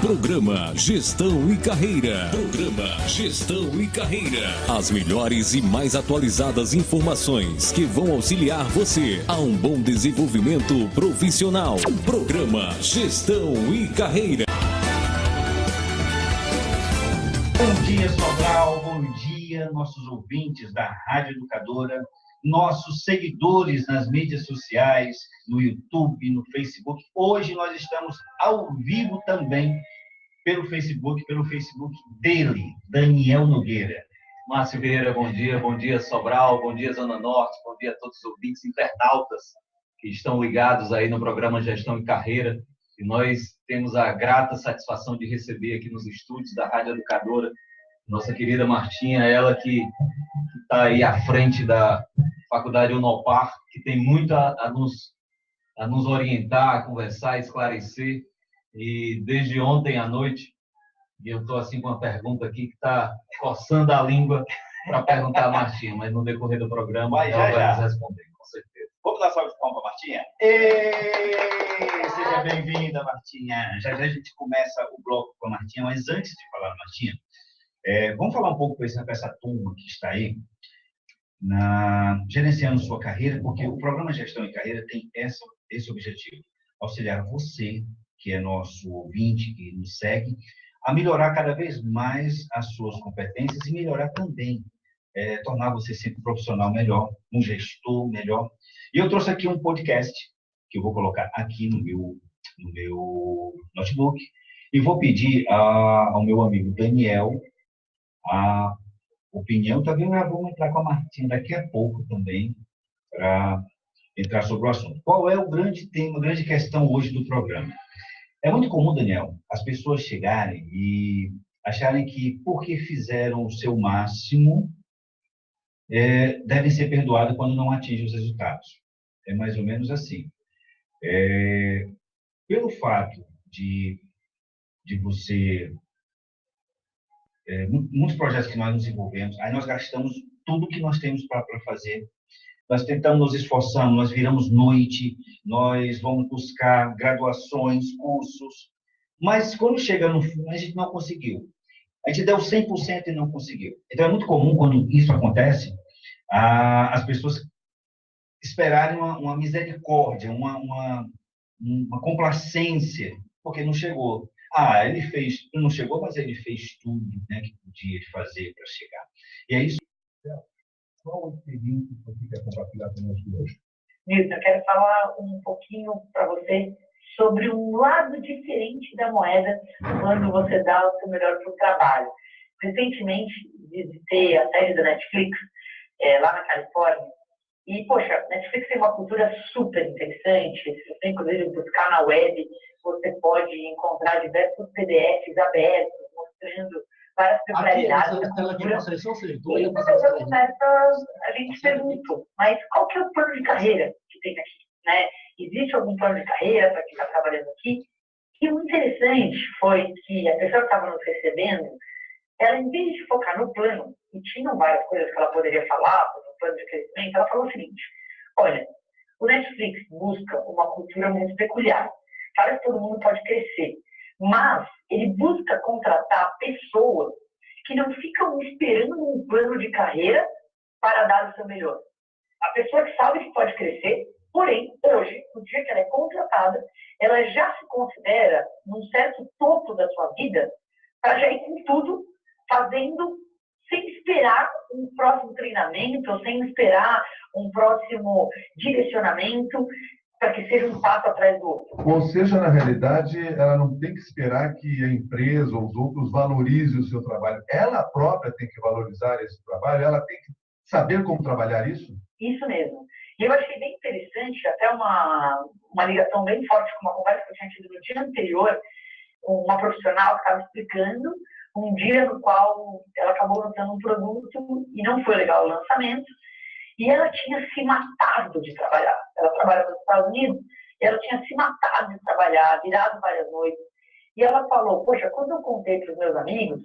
Programa Gestão e Carreira. Programa Gestão e Carreira. As melhores e mais atualizadas informações que vão auxiliar você a um bom desenvolvimento profissional. Programa Gestão e Carreira. Bom dia, Sobral. Bom dia, nossos ouvintes da Rádio Educadora, nossos seguidores nas mídias sociais, no YouTube, no Facebook. Hoje nós estamos ao vivo também pelo Facebook dele, Daniel Nogueira. Márcio Vieira, bom dia Sobral, bom dia Zona Norte, bom dia a todos os ouvintes internautas que estão ligados aí no programa Gestão e Carreira. E nós temos a grata satisfação de receber aqui nos estúdios da Rádio Educadora nossa querida Martinha, ela que está aí à frente da Faculdade Unopar, que tem muito a nos orientar, a conversar, a esclarecer. E desde ontem à noite, eu estou assim com uma pergunta aqui que está coçando a língua para perguntar a Martinha, mas no decorrer do programa ela vai nos responder, com certeza. Vamos dar salve de palmas para a Martinha? Seja bem-vinda, Martinha. Já já a gente começa o bloco com a Martinha, mas antes de falar da Martinha, vamos falar um pouco com essa turma que está aí, gerenciando sua carreira, porque o programa Gestão e Carreira tem esse objetivo: auxiliar você, que é nosso ouvinte, que nos segue, a melhorar cada vez mais as suas competências e melhorar também, tornar você sempre um profissional melhor, um gestor melhor. E eu trouxe aqui um podcast, que eu vou colocar aqui no meu notebook, e vou pedir ao meu amigo Daniel a opinião. Também vamos entrar com a Martinha daqui a pouco também, para entrar sobre o assunto. Qual é o grande tema, a grande questão hoje do programa? É muito comum, Daniel, as pessoas chegarem e acharem que, porque fizeram o seu máximo, devem ser perdoados quando não atingem os resultados. É mais ou menos assim. Pelo fato de você... muitos projetos que nós nos envolvemos, aí nós gastamos tudo que nós temos para fazer. Nós tentamos, nos esforçamos, nós viramos noite, nós vamos buscar graduações, cursos, mas quando chega no fim, a gente não conseguiu. A gente deu 100% e não conseguiu. Então, é muito comum, quando isso acontece, as pessoas esperarem uma misericórdia, uma complacência, porque não chegou. Ele não chegou, mas ele fez tudo, né, que podia fazer para chegar. E é isso. Qual a experiência que você quer compartilhar conosco hoje? Milton, eu quero falar um pouquinho para você sobre um lado diferente da moeda quando você dá o seu melhor para o trabalho. Recentemente, visitei a série da Netflix, lá na Califórnia, e, poxa, a Netflix tem uma cultura super interessante. Se você, inclusive, buscar na web, você pode encontrar diversos PDFs abertos, mostrando várias peculiaridades da cultura. E a gente perguntou, mas qual que é o plano de carreira que tem aqui? Né? Existe algum plano de carreira para quem está trabalhando aqui? E o interessante foi que a pessoa que estava nos recebendo, ela, em vez de focar no plano, e tinham várias coisas que ela poderia falar, no plano de crescimento, ela falou o seguinte: olha, o Netflix busca uma cultura muito peculiar. Sabe que todo mundo pode crescer, mas ele busca contratar pessoas que não ficam esperando um plano de carreira para dar o seu melhor. A pessoa que sabe que pode crescer, porém, hoje, no dia que ela é contratada, ela já se considera num certo topo da sua vida para já ir com tudo, fazendo sem esperar um próximo treinamento, ou sem esperar um próximo direcionamento, para que seja um passo atrás do outro. Ou seja, na realidade, ela não tem que esperar que a empresa ou os outros valorizem o seu trabalho. Ela própria tem que valorizar esse trabalho, ela tem que saber como trabalhar isso? Isso mesmo. E eu achei bem interessante, até uma ligação bem forte com uma conversa que eu tinha tido no dia anterior, com uma profissional que estava explicando um dia no qual ela acabou lançando um produto e não foi legal o lançamento, e ela tinha se matado de trabalhar. Ela trabalha nos Estados Unidos e ela tinha se matado de trabalhar, virado várias noites. E ela falou, poxa, quando eu contei para os meus amigos,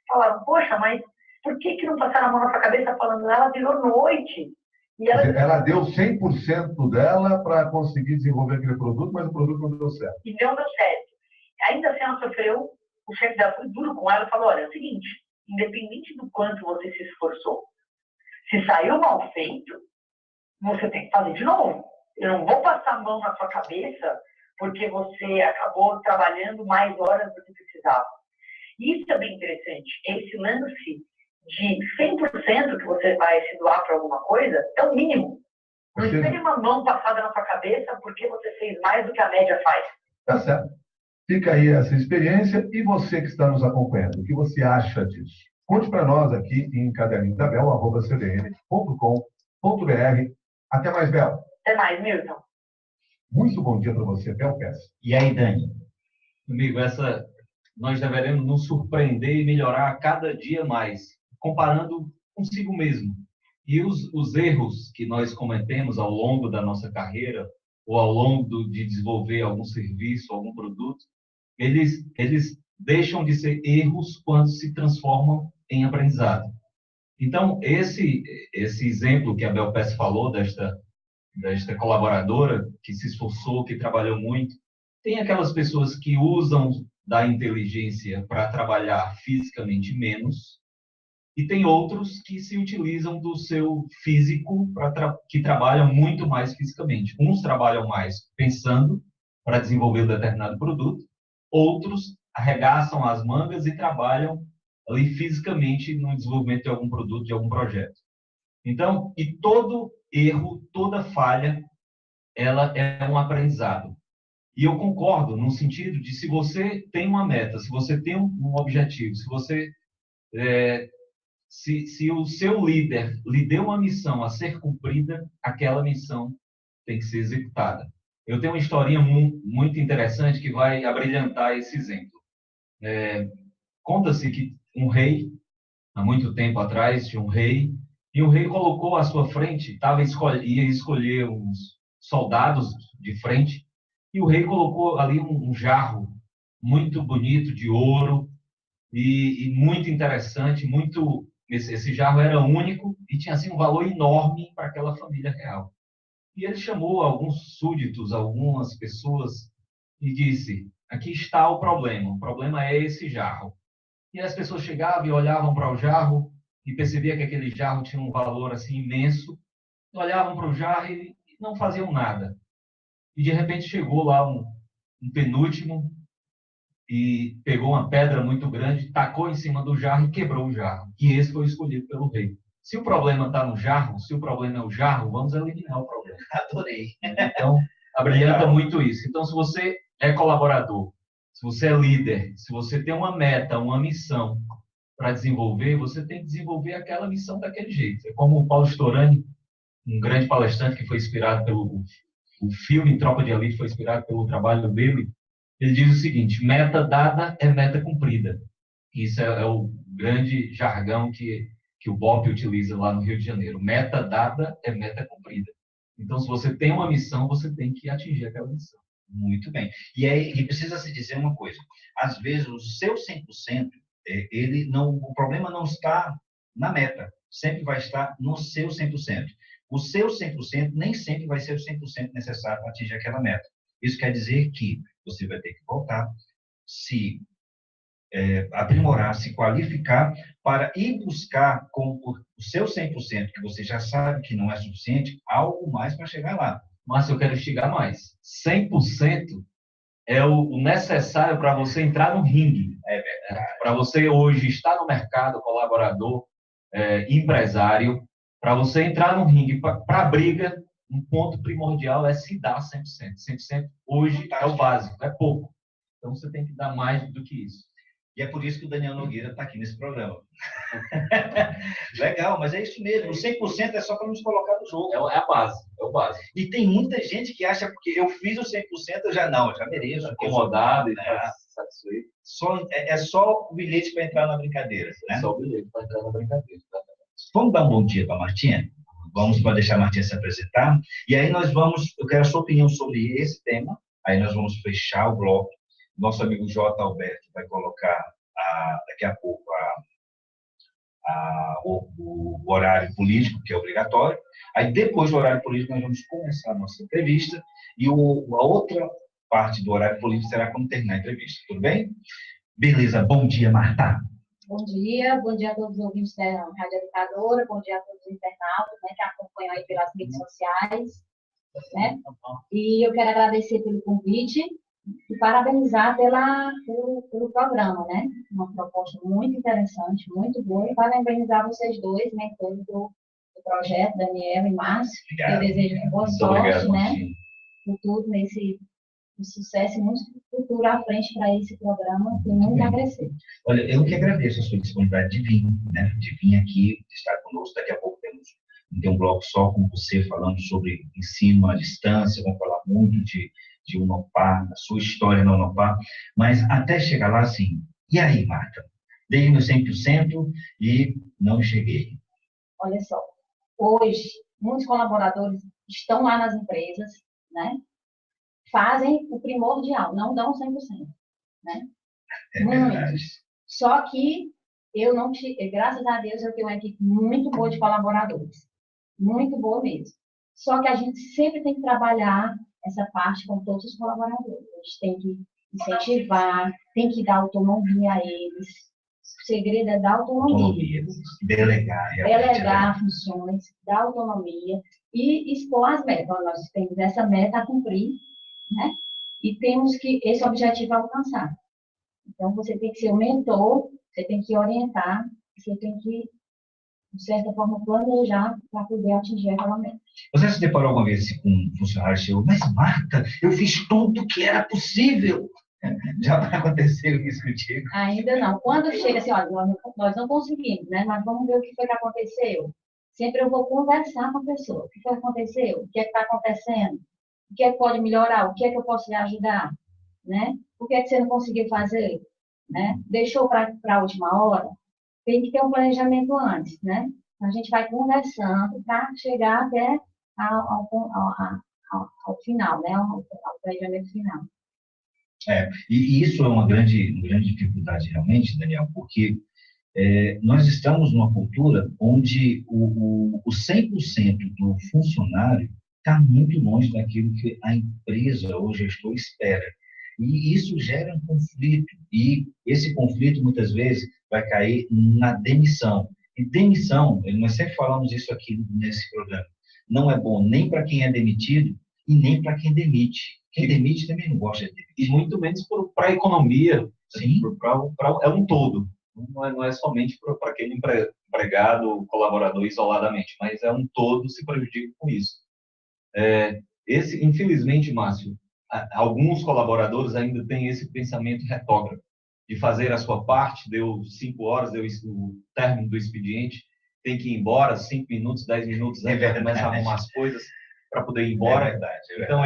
falaram, poxa, mas por que não passaram a mão na sua cabeça falando, ela virou noite? E ela deu 100% dela para conseguir desenvolver aquele produto, mas o produto não deu certo. E não deu certo. Ainda assim, ela sofreu, o chefe dela foi duro com ela e falou, olha, é o seguinte, independente do quanto você se esforçou, se saiu mal feito, você tem que fazer de novo. Eu não vou passar a mão na sua cabeça porque você acabou trabalhando mais horas do que precisava. Isso é bem interessante. Esse lance de 100% que você vai se doar para alguma coisa é o mínimo. Não espere uma mão passada na sua cabeça porque você fez mais do que a média faz. Tá certo. Fica aí essa experiência. E você que está nos acompanhando, o que você acha disso? Conte para nós aqui em caderninodabel@cdn.com.br. Até mais, Bel. Até mais, Milton. Muito bom dia para você, Bel Pess. E aí, Dani? Amigo, nós deveremos nos surpreender e melhorar a cada dia mais, comparando consigo mesmo. E os erros que nós cometemos ao longo da nossa carreira, ou ao longo de desenvolver algum serviço, algum produto, eles deixam de ser erros quando se transformam em aprendizado. Então, esse exemplo que a Bel Pess falou, desta colaboradora que se esforçou, que trabalhou muito, tem aquelas pessoas que usam da inteligência para trabalhar fisicamente menos, e tem outros que se utilizam do seu físico que trabalham muito mais fisicamente. Uns trabalham mais pensando para desenvolver um determinado produto, outros arregaçam as mangas e trabalham ali fisicamente no desenvolvimento de algum produto, de algum projeto. Então, e todo erro, toda falha, ela é um aprendizado. E eu concordo no sentido de, se você tem uma meta, se você tem um objetivo, se você se o seu líder lhe deu uma missão a ser cumprida, aquela missão tem que ser executada. Eu tenho uma historinha muito interessante que vai abrilhantar esse exemplo. Conta-se que um rei, há muito tempo atrás, tinha um rei, e o rei colocou à sua frente, ia escolher uns soldados de frente, e o rei colocou ali um jarro muito bonito de ouro e muito interessante, esse jarro era único e tinha assim um valor enorme para aquela família real. E ele chamou alguns súditos, algumas pessoas, e disse: aqui está o problema é esse jarro. E as pessoas chegavam e olhavam para o jarro e percebiam que aquele jarro tinha um valor assim imenso, olhavam para o jarro e não faziam nada. E de repente chegou lá um penúltimo e pegou uma pedra muito grande, tacou em cima do jarro e quebrou o jarro. E esse foi escolhido pelo rei. Se o problema está no jarro, se o problema é o jarro, vamos eliminar o problema. Adorei. Então, abrilhanta muito isso. Então, se você é colaborador, se você é líder, se você tem uma meta, uma missão para desenvolver, você tem que desenvolver aquela missão daquele jeito. É como o Paulo Storani, um grande palestrante que foi inspirado pelo filme Tropa de Elite, foi inspirado pelo trabalho dele. Ele diz o seguinte: meta dada é meta cumprida. Isso é o grande jargão que o BOP utiliza lá no Rio de Janeiro. Meta dada é meta cumprida. Então, se você tem uma missão, você tem que atingir aquela missão. Muito bem. E precisa se dizer uma coisa. Às vezes, o seu 100%, o problema não está na meta. Sempre vai estar no seu 100%. O seu 100% nem sempre vai ser o 100% necessário para atingir aquela meta. Isso quer dizer que você vai ter que voltar, se aprimorar, se qualificar para ir buscar com o seu 100%, que você já sabe que não é suficiente, algo mais para chegar lá. Mas eu quero instigar mais. 100% é o necessário para você entrar no ringue. É verdade. Para você hoje estar no mercado, colaborador, empresário, para você entrar no ringue, para a briga, um ponto primordial é se dar 100%. 100% hoje é o básico, é pouco. Então, você tem que dar mais do que isso. E é por isso que o Daniel Nogueira está aqui nesse programa. Legal, mas é isso mesmo. O 100% é só para nos colocar no jogo. É a base, é o básico. E tem muita gente que acha que eu fiz o 100%, eu já mereço. Acomodado e satisfeito. É só o bilhete para entrar na brincadeira. Né? É só o bilhete para entrar na brincadeira. Vamos dar um bom dia para a Martinha? Vamos deixar a Martinha se apresentar. E aí eu quero a sua opinião sobre esse tema. Aí nós vamos fechar o bloco. Nosso amigo J. Alberto vai colocar daqui a pouco o horário político, que é obrigatório. Aí, depois do horário político, nós vamos começar a nossa entrevista. E a outra parte do horário político será quando terminar a entrevista. Tudo bem? Beleza. Bom dia, Marta. Bom dia a todos os ouvintes da Rádio Educadora, bom dia a todos os internautas, né, que acompanham aí pelas redes sociais, né? E eu quero agradecer pelo convite e parabenizar pelo programa, né? Uma proposta muito interessante, muito boa, e parabenizar vocês dois, mentores do projeto, Daniel e Márcio. Obrigado. Eu desejo boa Muito sorte, obrigado, né? Martinho. Por tudo, nesse sucesso e muito futuro à frente para esse programa, tem muito a crescer. Olha, eu que agradeço a sua disponibilidade de vir, né? De vir aqui, de estar conosco. Daqui a pouco tem um bloco só com você falando sobre ensino à distância, vamos falar muito de Unopar, da sua história na Unopar, mas até chegar lá, assim, e aí, Marta? Dei meu 100% e não cheguei. Olha só, hoje, muitos colaboradores estão lá nas empresas, né? Fazem o primordial, não dão 100%, né? É verdade. Só que eu não, graças a Deus, eu tenho uma equipe muito boa de colaboradores, muito boa mesmo. Só que a gente sempre tem que trabalhar essa parte com todos os colaboradores. A gente tem que incentivar, tem que dar autonomia a eles. O segredo é dar autonomia. Delegar funções, dar autonomia e expor as metas. Então, nós temos essa meta a cumprir, né? E temos que esse objetivo alcançar. Então, você tem que ser o mentor, você tem que orientar, você tem que, de certa forma, planejar para poder atingir aquela meta. Você se deparou alguma vez com um funcionário seu? Mas, Marta, eu fiz tudo o que era possível. Já aconteceu isso contigo? Ainda não. Quando chega assim, olha, nós não conseguimos, né? Mas vamos ver o que foi que aconteceu. Sempre eu vou conversar com a pessoa. O que foi que aconteceu? O que é que está acontecendo? O que é que pode melhorar? O que é que eu posso lhe ajudar? Né? Por que é que você não conseguiu fazer? Né? Deixou para a última hora? Tem que ter um planejamento antes, né? A gente vai conversando para chegar até ao final, né? Ao planejamento final. E isso é uma grande dificuldade realmente, Daniel, porque nós estamos numa cultura onde o 100% do funcionário está muito longe daquilo que a empresa ou o gestor espera. E isso gera um conflito, e esse conflito muitas vezes vai cair na demissão. E demissão, nós sempre falamos isso aqui nesse programa, não é bom nem para quem é demitido e nem para quem demite. Quem demite também não gosta de demitir. E muito menos para a economia. Sim. É um todo. Não é somente para aquele empregado, colaborador isoladamente, mas é um todo se prejudica com isso. Infelizmente, Márcio, alguns colaboradores ainda têm esse pensamento retógrafo de fazer a sua parte, deu 5 horas, deu o término do expediente, tem que ir embora, 5 minutos, 10 minutos, aí já começa a arrumar as coisas para poder ir embora. É verdade. Então,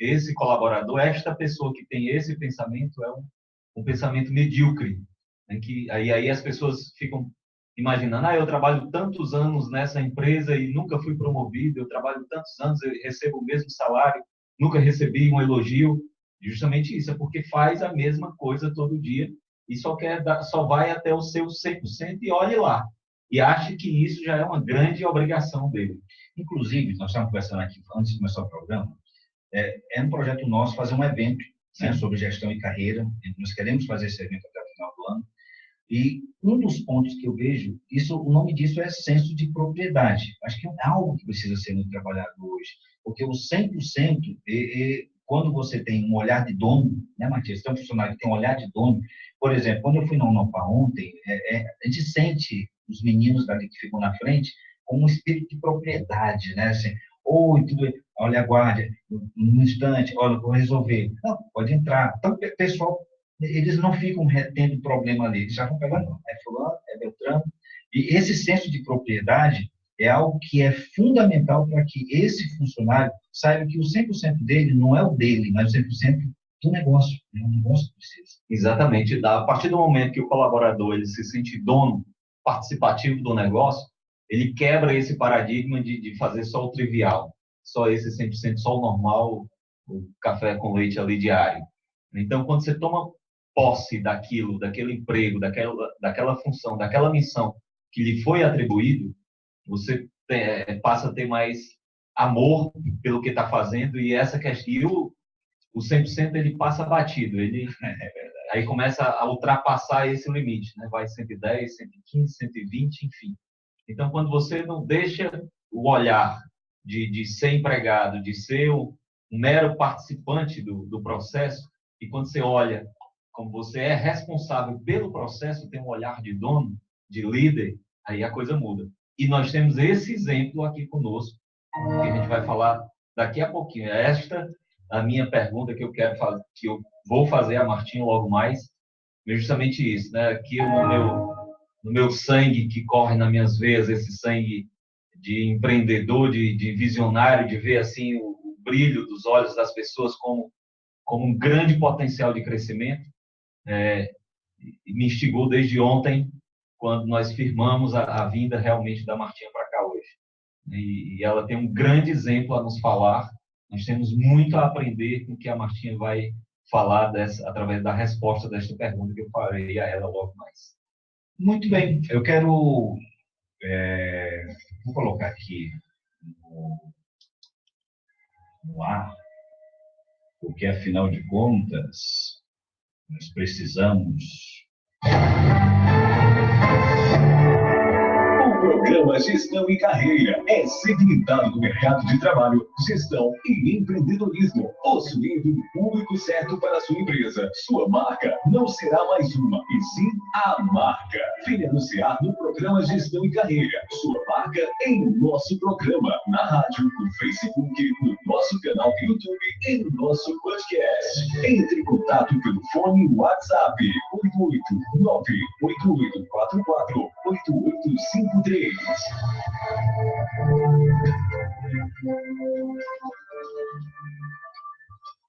esse colaborador, esta pessoa que tem esse pensamento, é um pensamento medíocre, né? Que aí as pessoas ficam imaginando, eu trabalho tantos anos nessa empresa e nunca fui promovido, eu trabalho tantos anos, eu recebo o mesmo salário, nunca recebi um elogio. Justamente isso, é porque faz a mesma coisa todo dia e só vai até o seu 100% e olhe lá. E acha que isso já é uma grande obrigação dele. Inclusive, nós estávamos conversando aqui, antes de começar o programa, é um projeto nosso fazer um evento, né, sobre gestão e carreira. Nós queremos fazer esse evento até o final do ano. E um dos pontos que eu vejo, o nome disso é senso de propriedade. Acho que é algo que precisa ser muito trabalhado hoje. Porque o 100%, quando você tem um olhar de dono, né, Matias? Tem um funcionário que tem um olhar de dono. Por exemplo, quando eu fui na Unopar ontem, a gente sente os meninos dali que ficam na frente com um espírito de propriedade, né? Assim, tudo bem, olha, aguarde, um instante, olha, vou resolver. Não, pode entrar. Então, pessoal, eles não ficam retendo problema ali, eles já vão pegar, não. É fulano, é Beltrano. E esse senso de propriedade é algo que é fundamental para que esse funcionário saiba que o 100% dele não é o dele, mas o 100% do negócio. É um negócio que precisa. Exatamente. A partir do momento que o colaborador ele se sente dono participativo do negócio, ele quebra esse paradigma de fazer só o trivial, só esse 100%, só o normal, o café com leite ali diário. Então, quando você toma posse daquele emprego, daquela função, daquela missão que lhe foi atribuído, você passa a ter mais amor pelo que está fazendo, e essa questão, o 100% ele passa batido, ele aí começa a ultrapassar esse limite, né? Vai 110, 115, 120, enfim. Então, quando você não deixa o olhar de ser empregado, de ser um mero participante do processo, e quando você olha como você é responsável pelo processo, tem um olhar de dono, de líder, aí a coisa muda. E nós temos esse exemplo aqui conosco, que a gente vai falar daqui a pouquinho. Esta é a minha pergunta que eu quero fazer, que eu vou fazer a Martinha logo mais, é justamente isso, né? Aqui no meu sangue que corre nas minhas veias, esse sangue de empreendedor, de visionário, de ver assim o brilho dos olhos das pessoas como um grande potencial de crescimento, me instigou desde ontem, quando nós firmamos a vinda realmente da Martinha para cá hoje. E ela tem um grande exemplo a nos falar. Nós temos muito a aprender com o que a Martinha vai falar através da resposta desta pergunta que eu farei a ela logo mais. Muito bem, eu quero vou colocar aqui no ar, porque afinal de contas nós precisamos. O programa Gestão e Carreira é segmentado no mercado de trabalho, gestão e empreendedorismo, possuindo o público certo para a sua empresa. Sua marca não será mais uma, e sim a marca. Venha anunciar no programa Gestão e Carreira sua marca em nosso programa, na rádio, no Facebook, no nosso canal do YouTube e no nosso podcast. Entre em contato pelo fone WhatsApp 889-8844-8853.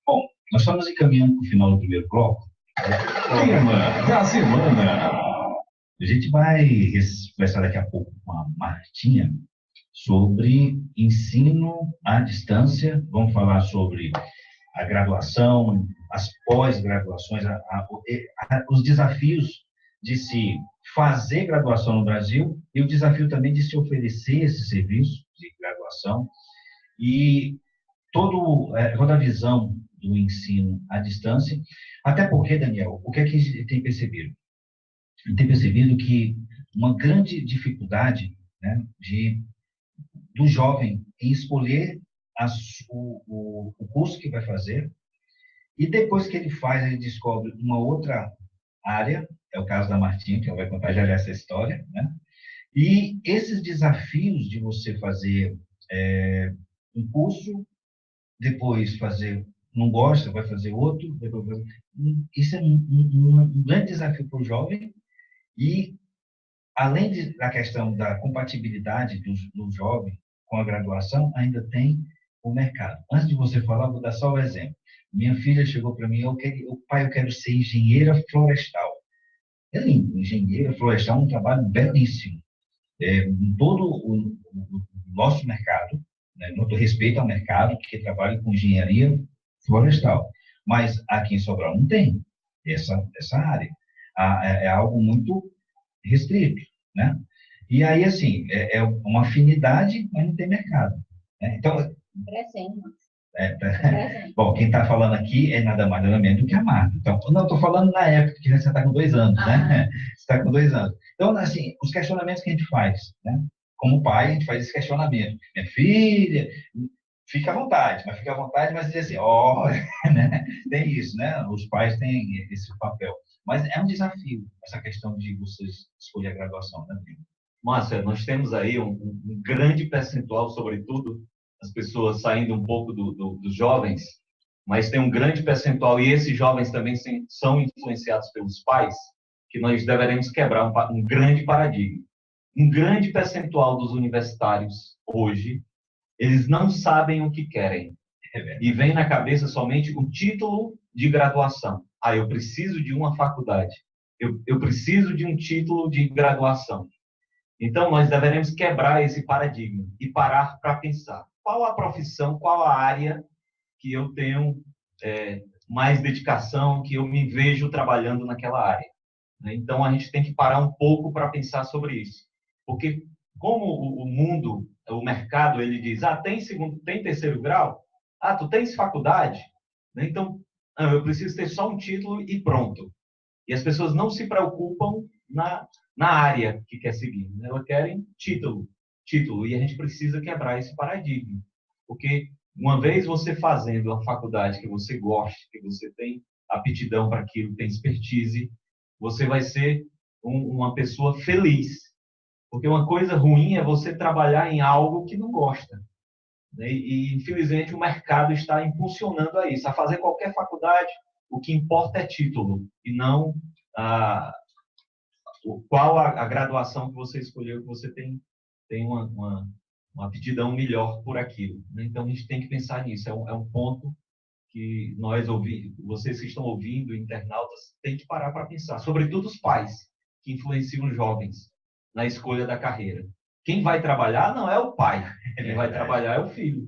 Bom, nós estamos encaminhando para o final do primeiro bloco. Tema da semana. A gente vai conversar daqui a pouco com a Martinha sobre ensino à distância. Vamos falar sobre a graduação, as pós-graduações, os desafios de se fazer graduação no Brasil e o desafio também de se oferecer esse serviço de graduação e toda a visão do ensino à distância. Até porque, Daniel, o que é que a gente tem percebido? A gente tem percebido que uma grande dificuldade, né, do jovem em escolher o curso que vai fazer e depois que ele faz, ele descobre uma outra área, é o caso da Martinha, que ela vai contar já essa história, né? E esses desafios de você fazer um curso, depois não gosta, vai fazer outro, isso é um grande desafio para o jovem e, além da questão da compatibilidade do jovem com a graduação, ainda tem o mercado. Antes de você falar, vou dar só o exemplo. Minha filha chegou para mim, pai, eu quero ser engenheira florestal. É lindo, engenheira florestal é um trabalho belíssimo. Em todo o nosso mercado, né, no respeito ao mercado que trabalha com engenharia florestal. Mas aqui em Sobral não tem essa área. É algo muito restrito, né? E aí, assim, é uma afinidade, mas não tem mercado. Né? Então, bom, quem está falando aqui é nada mais nada menos do que a Marta. Então, não, estou falando na época que você está com 2 anos, né? Você está com 2 anos. Então, assim, os questionamentos que a gente faz, né? Como pai, a gente faz esse questionamento. Minha filha, fica à vontade, mas dizer assim, né? Tem isso, né? Os pais têm esse papel. Mas é um desafio, essa questão de vocês escolher a graduação, né? Márcia, nós temos aí um grande percentual, sobretudo, as pessoas saindo um pouco dos jovens, mas tem um grande percentual, e esses jovens também são influenciados pelos pais, que nós deveremos quebrar um grande paradigma. Um grande percentual dos universitários hoje, eles não sabem o que querem. E vem na cabeça somente o título de graduação. Eu preciso de uma faculdade. Eu preciso de um título de graduação. Então, nós deveremos quebrar esse paradigma e parar para pensar. Qual a profissão, qual a área que eu tenho mais dedicação, que eu me vejo trabalhando naquela área? Então, a gente tem que parar um pouco para pensar sobre isso. Porque como o mundo, o mercado, ele diz, tem terceiro grau? Tu tens faculdade? né? Então, eu preciso ter só um título e pronto. E as pessoas não se preocupam na área que quer seguir, né? Elas querem título. E a gente precisa quebrar esse paradigma. Porque uma vez você fazendo a faculdade que você gosta, que você tem aptidão para aquilo, tem expertise, você vai ser uma pessoa feliz. Porque uma coisa ruim é você trabalhar em algo que não gosta. E infelizmente, o mercado está impulsionando a isso. A fazer qualquer faculdade, o que importa é título, e não qual a graduação que você escolheu, que você tem uma aptidão melhor por aquilo. Então, a gente tem que pensar nisso. É um ponto que vocês que estão ouvindo, internautas, têm que parar para pensar. Sobretudo os pais, que influenciam os jovens na escolha da carreira. Quem vai trabalhar não é o pai, quem vai trabalhar é o filho.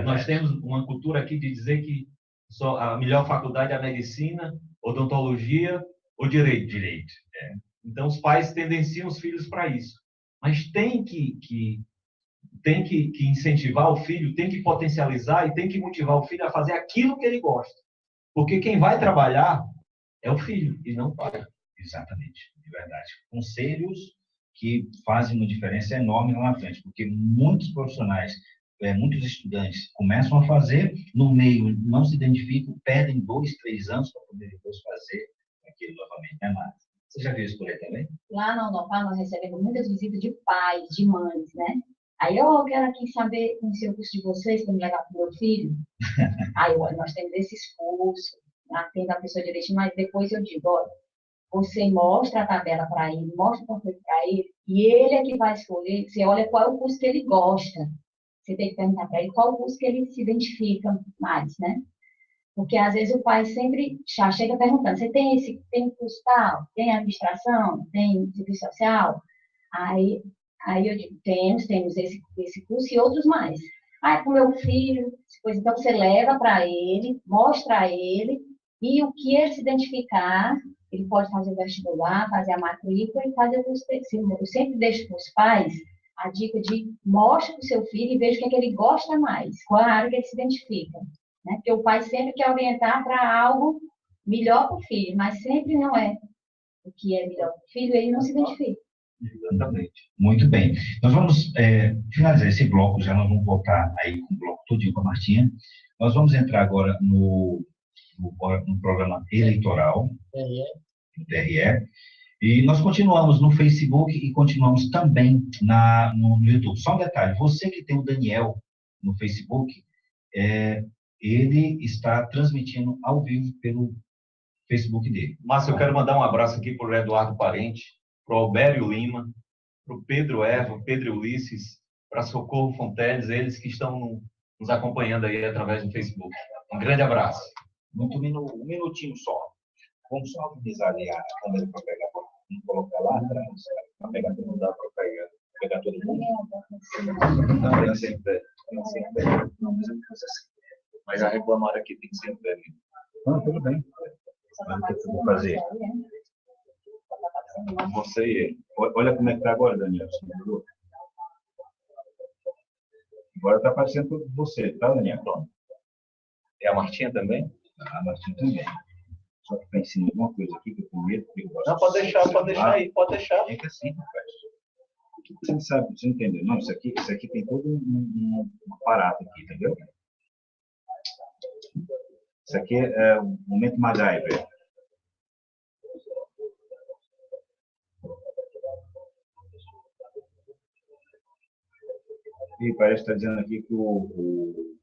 Nós temos uma cultura aqui de dizer que só a melhor faculdade é a medicina, odontologia ou direito. Então, os pais tendenciam os filhos para isso. Mas tem que incentivar o filho, tem que potencializar e tem que motivar o filho a fazer aquilo que ele gosta. Porque quem vai trabalhar é o filho e não o pai. Exatamente, de verdade. Conselhos que fazem uma diferença enorme lá na frente, porque muitos profissionais, muitos estudantes começam a fazer, no meio não se identificam, perdem 2, 3 anos para poder depois fazer aquilo novamente, né, Márcia? Você já viu isso por aí também? Lá na Unopar, nós recebemos muitas visitas de pais, de mães, né? Aí, eu quero aqui saber, conhecer o curso de vocês para me levar para o meu filho. Aí, nós temos esses cursos, atendo a pessoa direitinho, mas depois eu digo, olha, você mostra a tabela para ele, mostra o panfleto para ele, e ele é que vai escolher. Você olha qual é o curso que ele gosta. Você tem que perguntar para ele qual é o curso que ele se identifica mais, né? Porque, às vezes, o pai sempre já chega perguntando, você tem curso tal? Tem administração? Tem serviço social? Aí eu digo, temos esse curso e outros mais. Para o meu filho, depois, então, você leva para ele, mostra a ele, e o que ele se identificar, ele pode fazer o vestibular, fazer a matrícula e fazer o curso. Eu sempre deixo para os pais a dica de mostre para o seu filho e veja o que é que ele gosta mais, qual é a área que ele se identifica. Né? Porque o pai sempre quer orientar para algo melhor para o filho, mas sempre não é o que é melhor para o filho, ele não se identifica. Exatamente. Muito bem. Nós vamos finalizar esse bloco, já nós vamos voltar aí com o bloco todinho com a Martinha. Nós vamos entrar agora no programa eleitoral, do TRE, e nós continuamos no Facebook e continuamos também no YouTube. Só um detalhe, você que tem o Daniel no Facebook, ele está transmitindo ao vivo pelo Facebook dele. Márcio, eu quero mandar um abraço aqui para o Eduardo Parente, para o Albério Lima, para o Pedro Eva, Pedro Ulisses, para Socorro Fonteles, eles que estão nos acompanhando aí através do Facebook. Um grande abraço. Um minutinho só. Vamos só organizar ali a câmera para pegar, vamos colocar lá atrás, para pegar todo mundo, dá para pegar todo mundo. Não, é sempre. Não, mas eu não faço assim. Mas já reclamaram aqui, tem que ser em pé. Não, tudo bem. Olha o que eu vou fazer. Você e ele. Olha como é que está agora, Daniel. Agora está aparecendo tudo você, tá, Daniel? Pronto. É a Martinha também? A Martinha também. Só que está em cima de alguma coisa aqui que eu tenho medo. Não, pode deixar aí, pode deixar. Fica assim, rapaz. Você não sabe, você entendeu? Não, isso aqui tem todo um aparato aqui, entendeu? Isso aqui é o momento MacGyver. E parece que está dizendo aqui que o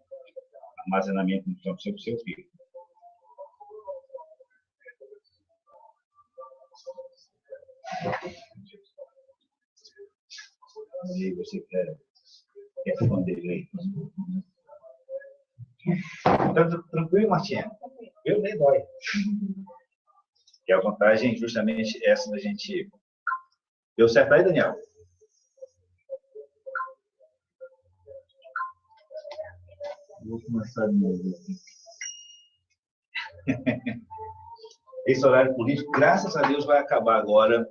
armazenamento não funciona para o seu filho. E você quer responder aí? Tá tranquilo, Martinha? Eu nem dói. Que a vantagem justamente essa da gente... Deu certo aí, Daniel? Vou começar de novo. Esse horário político, graças a Deus, vai acabar agora.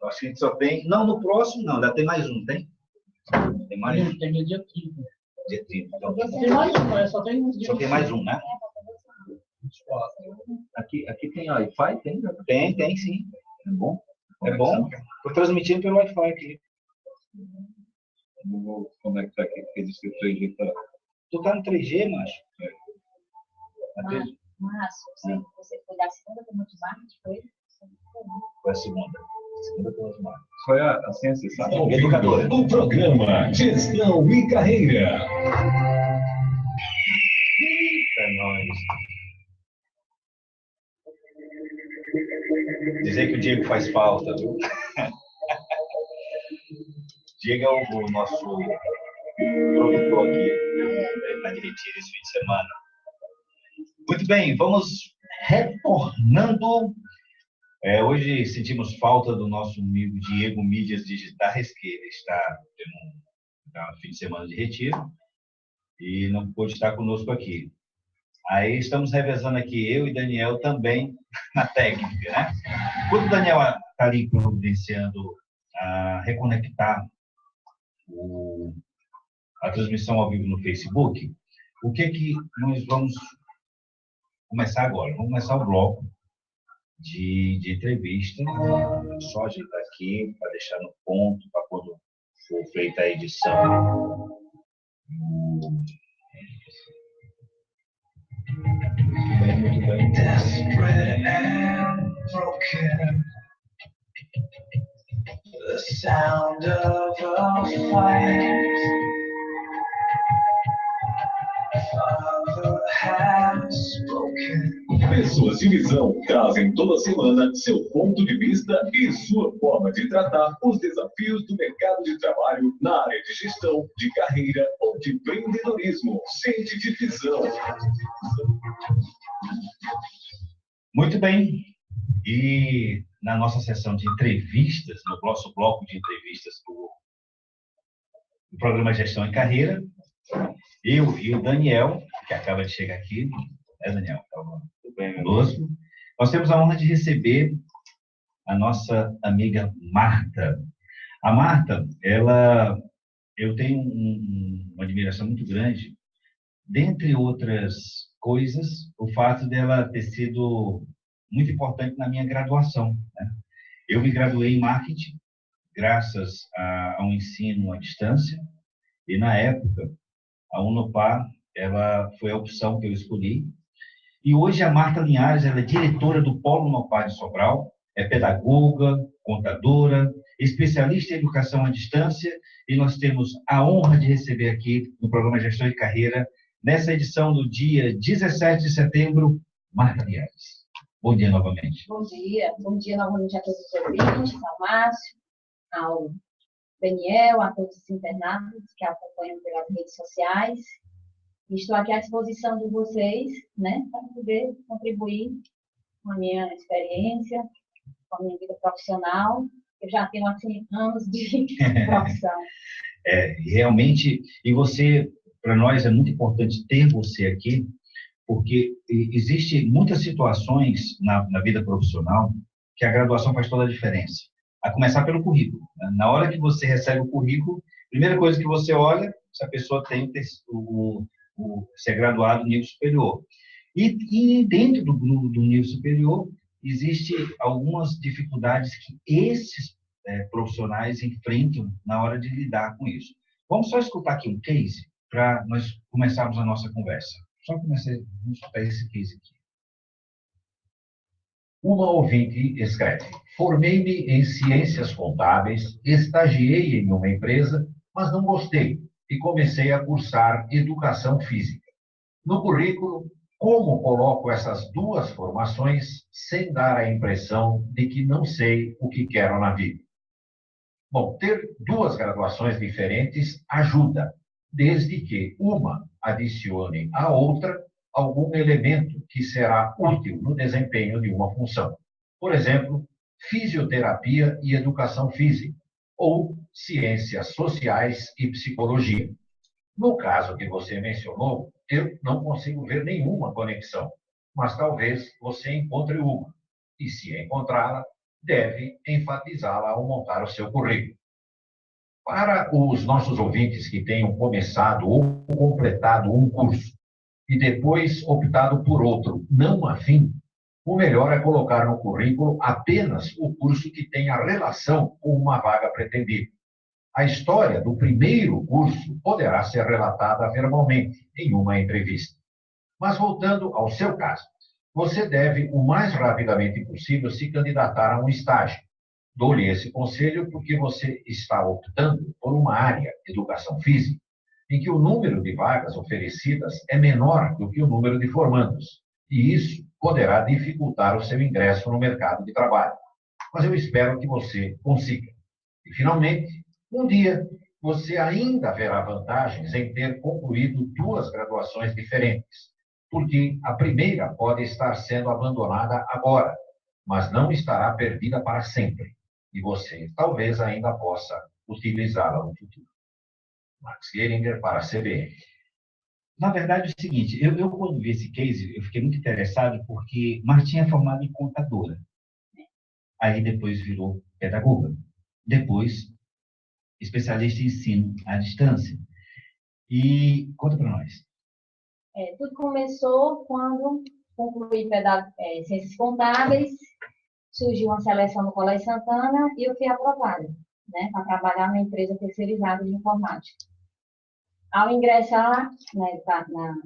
Acho que a gente só tem... Não, no próximo não, ainda tem mais um, tem? Tem mais um? Tem dia 30. Dia 30. Então, Tem mais um, só tem uns só tem mais um, né? Aqui tem Wi-Fi? Tem, né? Tem sim. É bom? É bom. Estou transmitindo pelo Wi-Fi aqui. Vou conectar aqui, porque diz que o 3G tá... Tu tá no 3G, macho? Márcio, você foi da segunda turma de marketing, foi? Foi a segunda. Segunda pela semana. Qual é a senha, você sabe? Educadora. O programa Gestão e Carreira. Eita, nós. Dizer que o Diego faz falta, viu? Diego é o nosso produtor aqui na Diretiva esse fim de semana. Muito bem, vamos retornando. Hoje sentimos falta do nosso amigo Diego Mídias Digitais, que ele está tendo um fim de semana de retiro e não pôde estar conosco aqui. Aí estamos revezando aqui, eu e Daniel também na técnica, né? Quando o Daniel está ali providenciando a reconectar a transmissão ao vivo no Facebook, o que nós vamos começar agora? Vamos começar o bloco de entrevista. Só ajeitar aqui para deixar no ponto, para quando for feita a edição. Muito bem. Desperate and broken, the sound of a fight. Father has spoken. Pessoas de visão trazem toda semana seu ponto de vista e sua forma de tratar os desafios do mercado de trabalho na área de gestão, de carreira ou de empreendedorismo. Sente de visão. Muito bem. E na nossa sessão de entrevistas, no nosso bloco de entrevistas do programa Gestão e Carreira, eu e o Daniel, que acaba de chegar aqui, Daniel? Tudo bem conosco. Nós temos a honra de receber a nossa amiga Marta. A Marta, eu tenho uma admiração muito grande, dentre outras coisas, o fato dela ter sido muito importante na minha graduação, né? Eu me graduei em marketing, graças a um ensino à distância, e na época, a Unopar, ela foi a opção que eu escolhi. E hoje a Marta Linhares, ela é diretora do Polo Unopar de Sobral, é pedagoga, contadora, especialista em educação à distância, e nós temos a honra de receber aqui no programa Gestão de Carreira, nessa edição do dia 17 de setembro, Marta Linhares. Bom dia novamente. Bom dia novamente a todos os ouvintes, ao Márcio, ao Daniel, a todos os internados que acompanham pelas redes sociais. Estou aqui à disposição de vocês, né, para poder contribuir com a minha experiência, com a minha vida profissional. Eu já tenho, assim, anos de profissão. Realmente, e você, para nós, é muito importante ter você aqui, porque existem muitas situações na vida profissional que a graduação faz toda a diferença. A começar pelo currículo, né? Na hora que você recebe o currículo, a primeira coisa que você olha, se a pessoa tem ser graduado no nível superior. E dentro do nível superior, existem algumas dificuldades que esses profissionais enfrentam na hora de lidar com isso. Vamos só escutar aqui um case para nós começarmos a nossa conversa. Só vamos escutar esse case aqui. Uma ouvinte escreve: formei-me em ciências contábeis, estagiei em uma empresa, mas não gostei e comecei a cursar educação física. No currículo, como coloco essas duas formações sem dar a impressão de que não sei o que quero na vida? Bom, ter duas graduações diferentes ajuda, desde que uma adicione à outra algum elemento que será útil no desempenho de uma função. Por exemplo, fisioterapia e educação física, ou ciências sociais e psicologia. No caso que você mencionou, eu não consigo ver nenhuma conexão, mas talvez você encontre uma. E se encontrá-la, deve enfatizá-la ao montar o seu currículo. Para os nossos ouvintes que tenham começado ou completado um curso e depois optado por outro não afim, o melhor é colocar no currículo apenas o curso que tenha relação com uma vaga pretendida. A história do primeiro curso poderá ser relatada verbalmente em uma entrevista. Mas voltando ao seu caso, você deve, o mais rapidamente possível, se candidatar a um estágio. Dou-lhe esse conselho porque você está optando por uma área, educação física, em que o número de vagas oferecidas é menor do que o número de formandos, e isso poderá dificultar o seu ingresso no mercado de trabalho. Mas eu espero que você consiga. E, finalmente, um dia, você ainda verá vantagens em ter concluído 2 graduações diferentes, porque a primeira pode estar sendo abandonada agora, mas não estará perdida para sempre. E você talvez ainda possa utilizá-la no futuro. Max Geringer para a CBN. Na verdade, é o seguinte, eu quando vi esse case, eu fiquei muito interessado porque Martinha é formada em contadora. Aí depois virou pedagoga. Depois, especialista em ensino à distância. E conta para nós. Tudo começou quando concluí ciências contábeis, surgiu uma seleção no Colégio Santana e eu fui aprovada, né, para trabalhar na empresa terceirizada de informática. Ao ingressar, né,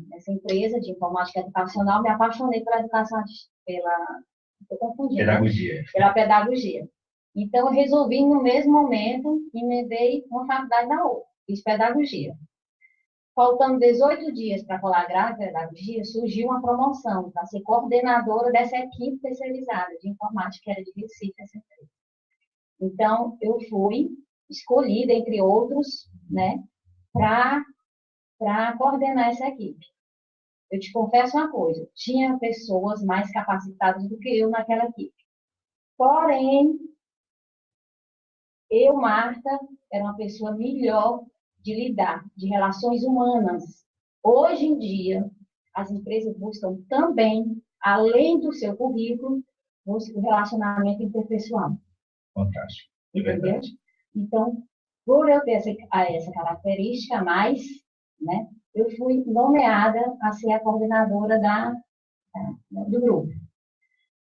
nessa empresa de informática educacional, me apaixonei pela educação, pela pedagogia. Então, eu resolvi, no mesmo momento, emendei uma faculdade na outra, fiz pedagogia. Faltando 18 dias para colar grade de pedagogia, surgiu uma promoção para ser coordenadora dessa equipe terceirizada de informática, que era de Recife, essa empresa. Então, eu fui escolhida, entre outros, né, para coordenar essa equipe. Eu te confesso uma coisa, tinha pessoas mais capacitadas do que eu naquela equipe. Porém, eu, Marta, era uma pessoa melhor de lidar, de relações humanas. Hoje em dia, as empresas buscam também, além do seu currículo, o relacionamento interpessoal. Fantástico. Entendeu? Então, por eu ter essa característica a mais, né, eu fui nomeada a ser a coordenadora do grupo.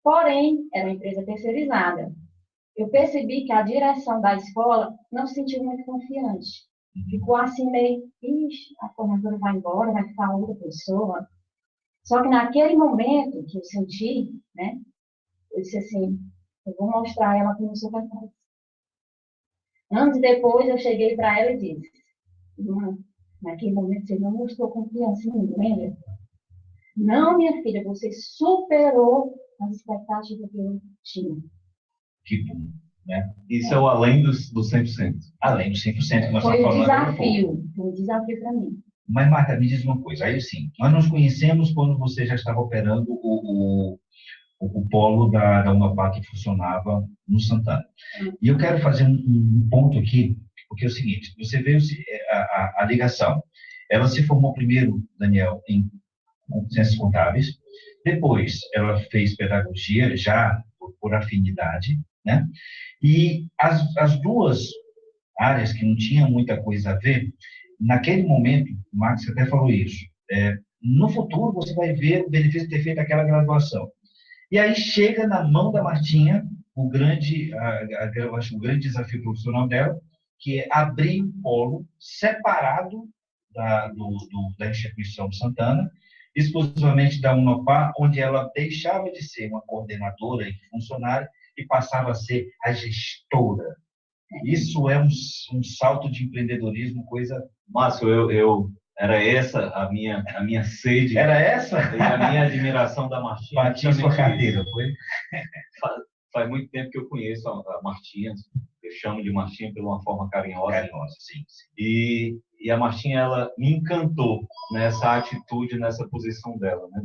Porém, era uma empresa terceirizada. Eu percebi que a direção da escola não se sentiu muito confiante. Ficou assim meio, a coordenadora vai embora, vai ficar outra pessoa. Só que naquele momento que eu senti, né, eu disse assim, eu vou mostrar a ela que não sou capaz. Anos depois, eu cheguei para ela e disse, naquele momento você não mostrou confiança em mim, lembra? Não, minha filha, você superou as expectativas que eu tinha. Que bom, né? Isso é o além dos 100%. Além dos 100% que nós Foi estamos um falando. foi um desafio para mim. Mas, Marta, me diz uma coisa. Aí, sim, nós nos conhecemos quando você já estava operando o polo da Unopar que funcionava no Santana. E eu quero fazer um ponto aqui, porque é o seguinte, você veio a ligação. Ela se formou primeiro, Daniel, em ciências contábeis, depois ela fez pedagogia, já por afinidade, né? E as 2 áreas que não tinham muita coisa a ver, naquele momento, o Max até falou isso, no futuro você vai ver o benefício de ter feito aquela graduação. E aí chega na mão da Martinha eu acho o grande desafio profissional dela, que é abrir um polo separado da instituição Santana, exclusivamente da Unopar, onde ela deixava de ser uma coordenadora e funcionária e passava a ser a gestora. Isso é um salto de empreendedorismo, coisa... Márcio, era essa a minha sede. Era essa? E a minha admiração da Martinha. Bati sua carteira, foi? Faz muito tempo que eu conheço a Martinha, eu chamo de Martinha por uma forma carinhosa. Carinhosa, sim. E a Martinha, ela me encantou nessa atitude, nessa posição dela, né?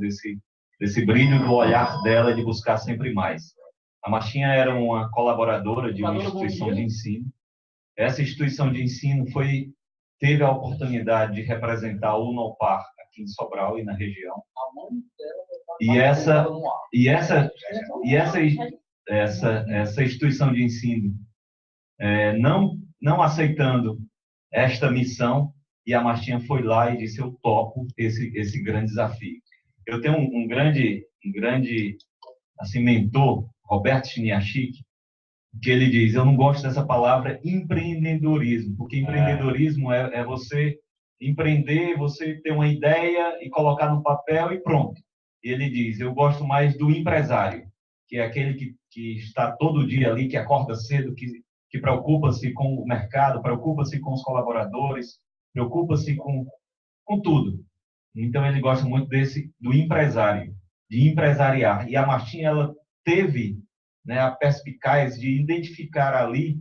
desse brilho do olhar dela de buscar sempre mais. A Martinha era uma colaboradora de uma instituição de ensino. Essa instituição de ensino teve a oportunidade de representar o Unopar aqui em Sobral e na região. E essa instituição de ensino não não aceitando esta missão, e a Martinha foi lá e disse: eu topo esse grande desafio. Eu tenho um grande assim, mentor, Roberto Chiniachik, que ele diz: eu não gosto dessa palavra empreendedorismo, porque empreendedorismo é você empreender, você ter uma ideia e colocar no papel e pronto. E ele diz: eu gosto mais do empresário, que é aquele que está todo dia ali, que acorda cedo, que preocupa-se com o mercado, preocupa-se com os colaboradores, preocupa-se com tudo. Então, ele gosta muito do empresário, de empresariar. E a Martinha, ela teve, né, a perspicaz de identificar ali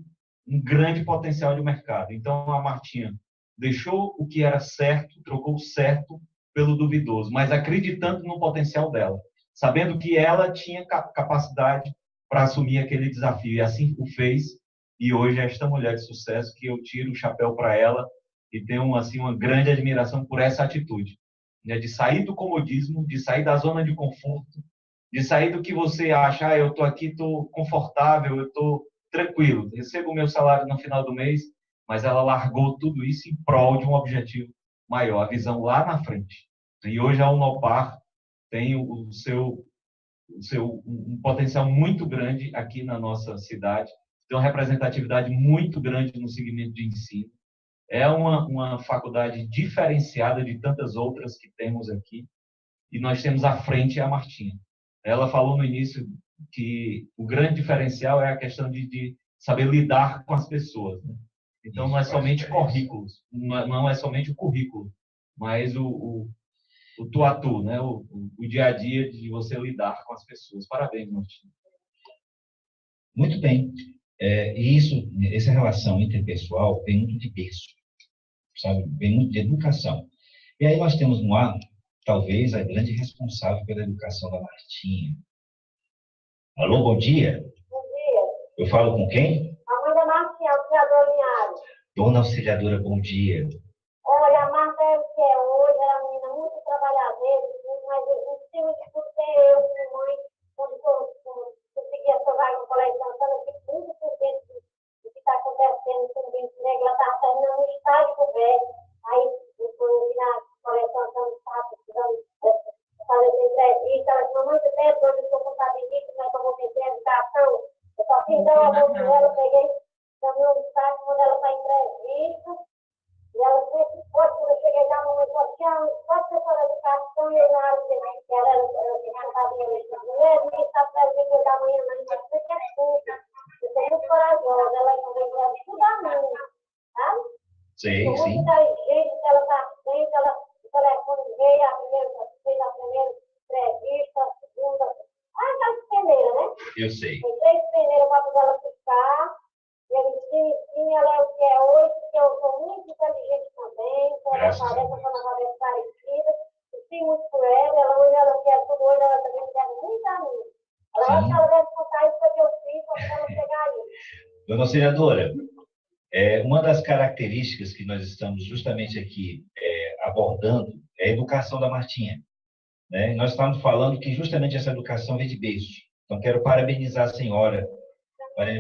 um grande potencial de mercado. Então, a Martinha deixou o que era certo, trocou o certo pelo duvidoso, mas acreditando no potencial dela, sabendo que ela tinha capacidade para assumir aquele desafio. E assim o fez. E hoje é esta mulher de sucesso que eu tiro o chapéu para ela e tenho assim, uma grande admiração por essa atitude, né, de sair do comodismo, de sair da zona de conforto, de sair do que você acha: eu estou aqui, estou confortável, eu estou tranquilo, recebo o meu salário no final do mês, mas ela largou tudo isso em prol de um objetivo maior, a visão lá na frente. E hoje a Unopar tem um potencial muito grande aqui na nossa cidade, tem uma representatividade muito grande no segmento de ensino. É uma faculdade diferenciada de tantas outras que temos aqui, e nós temos à frente a Martinha. Ela falou no início que o grande diferencial é a questão de saber lidar com as pessoas, né? Então, não é somente currículos, não é somente o currículo, mas o tu-a-tu, né? O dia a dia de você lidar com as pessoas. Parabéns, Martinha. Muito bem. E essa relação interpessoal vem muito de berço, sabe? Vem muito de educação. E aí nós temos no ar, talvez, a grande responsável pela educação da Martinha. Alô, bom dia. Bom dia. Eu falo com quem? A mãe da Martinha, auxiliadora Linhares. Dona Auxiliadora, bom dia. Olha, a Marta é o que é hoje, ela é uma menina muito trabalhadeira, mas em cima de tudo tem eu, minha mãe, quando consegui essa vaga no Colégio Santana, eu fico muito contente do que está acontecendo com o Bento Negro. Ela está terminando um estágio coberto, aí eu fui na Colégio Santana, estava precisando fazer essa entrevista. Ela disse: mamãe, você tem dois, eu sou contabilista, como é que eu vou meter a educação? Eu só fiz dar uma bolsa dela, peguei também um estágio quando ela está em entrevista. E ela sempre pode, quando eu cheguei da mamãe, falou: tia, pode ser para a educação, e eu na área que ela tinha cantado minha letra de mulher, nem está presente da manhã, mas não sei que é puta. Eu sou muito corajosa, ela também quer estudar muito, sabe? Sim, muito sim. inteligente, ela está frente, o telefone veio, fez a primeira entrevista, a segunda. Aquelas peneiras, né? Eu sei. Tem 3 peneiras para poder ela ficar. E ele disse: ela é o que é hoje, porque eu sou muito inteligente também, com ela tarefa, com a tarefa parecida, fiz muito por ela, hoje ela quer tudo, hoje ela também quer muito a mim. Ela acha que ela deve contar isso que eu fiz para ela chegar aí. Dona Auxiliadora, uma das características que nós estamos justamente aqui abordando é a educação da Martinha, né? Nós estamos falando que justamente essa educação vem de berço. Então, quero parabenizar a senhora,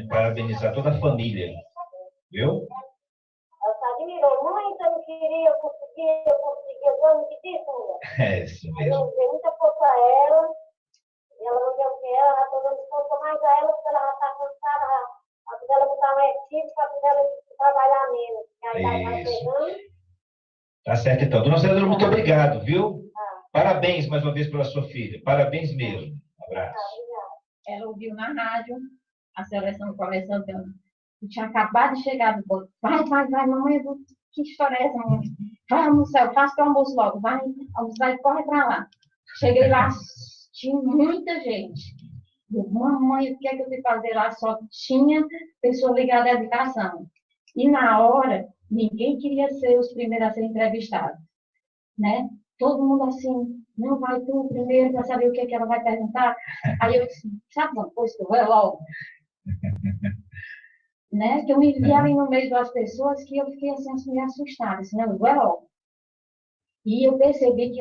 parabenizar toda a família, viu? Ela se admirou: mãe, você não queria, eu consegui, eu não pedi, Sandra. É isso Aí eu mesmo. dei muita força a ela, e ela não deu o que ela está dando força mais a ela, porque ela já está cansada, a vida dela botar mais equipe, para poder ela trabalhar menos. E aí vai pegando. Tá certo, então. Dona Auxiliadora, muito obrigado, viu? Parabéns mais uma vez pela sua filha. Parabéns mesmo. Um abraço. Ela ouviu na rádio a seleção do Colégio Santana. Eu tinha acabado de chegar do banco. Vai, mamãe, que história é essa, mamãe? Vai almoçar, eu faço o almoço logo. Vai almoçar e corre para lá. Cheguei lá, tinha muita gente. Eu: mamãe, o que é que eu fui fazer lá? Só tinha pessoa ligada à educação. E na hora, ninguém queria ser os primeiros a ser entrevistados, né? Todo mundo assim: não, vai tu primeiro para saber o que é que ela vai perguntar. Aí eu disse: sabe uma coisa que eu vou logo? Né? Que eu me vi ali no meio das pessoas que eu fiquei assim, meio assustada, assim: não, eu vou logo. E eu percebi que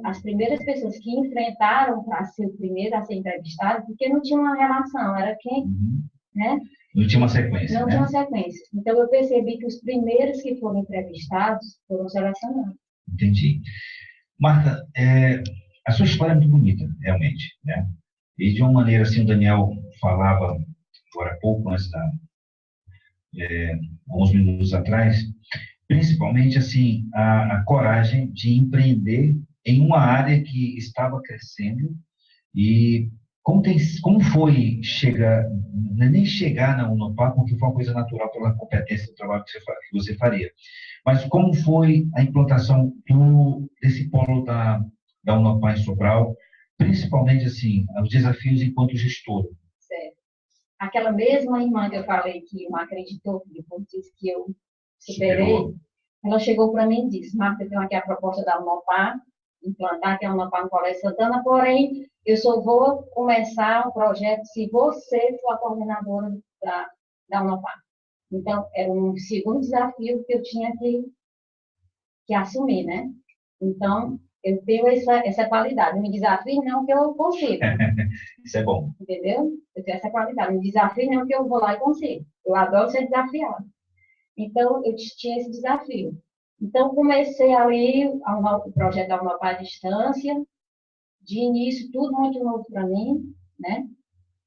as primeiras pessoas que enfrentaram para ser o primeiro a ser entrevistado, porque não tinha uma relação, era quem, né? Não tinha uma sequência, Não né? tinha uma sequência. Então, eu percebi que os primeiros que foram entrevistados foram selecionados. Entendi. Marta, a sua história é muito bonita, realmente, né? E de uma maneira assim, o Daniel falava agora há pouco, alguns minutos atrás, principalmente assim a coragem de empreender em uma área que estava crescendo. E como foi chegar, não é nem chegar na Unopar, porque foi uma coisa natural pela competência do trabalho que você faria, mas como foi a implantação desse polo da Unopar em Sobral, principalmente assim, os desafios enquanto gestor? Certo. Aquela mesma irmã que eu falei que não acreditou, que depois disse que eu superei, ela chegou para mim e disse: Marta, eu tenho aqui a proposta da Unopar, implantar aqui a Unopar no Colégio Santana, porém, eu só vou começar o projeto se você for a coordenadora da Unopar. Então, era um segundo desafio que eu tinha que assumir, né? Então, eu tenho essa qualidade. Me desafio não que eu consigo. Isso é bom. Entendeu? Eu tenho essa qualidade. Me desafio não que eu vou lá e consigo. Eu adoro ser desafiada. Então, eu tinha esse desafio. Então, comecei ali o projeto da Unopar à distância. De início, tudo muito novo para mim, né?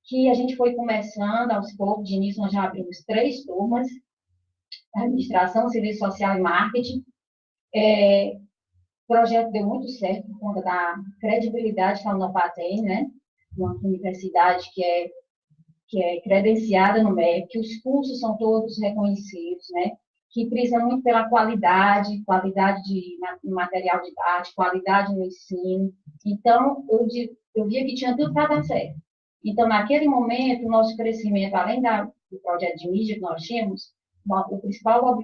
Que a gente foi começando aos poucos. De início, nós já abrimos 3 turmas: administração, serviço social e marketing. O projeto deu muito certo por conta da credibilidade que a Unopar tem, né? Uma universidade que é credenciada no MEC, que os cursos são todos reconhecidos, né? Que preza muito pela qualidade de material didático, qualidade no ensino. Então, eu via que tinha tudo para dar certo. Então, naquele momento, o nosso crescimento, além do projeto de mídia que nós tínhamos, o principal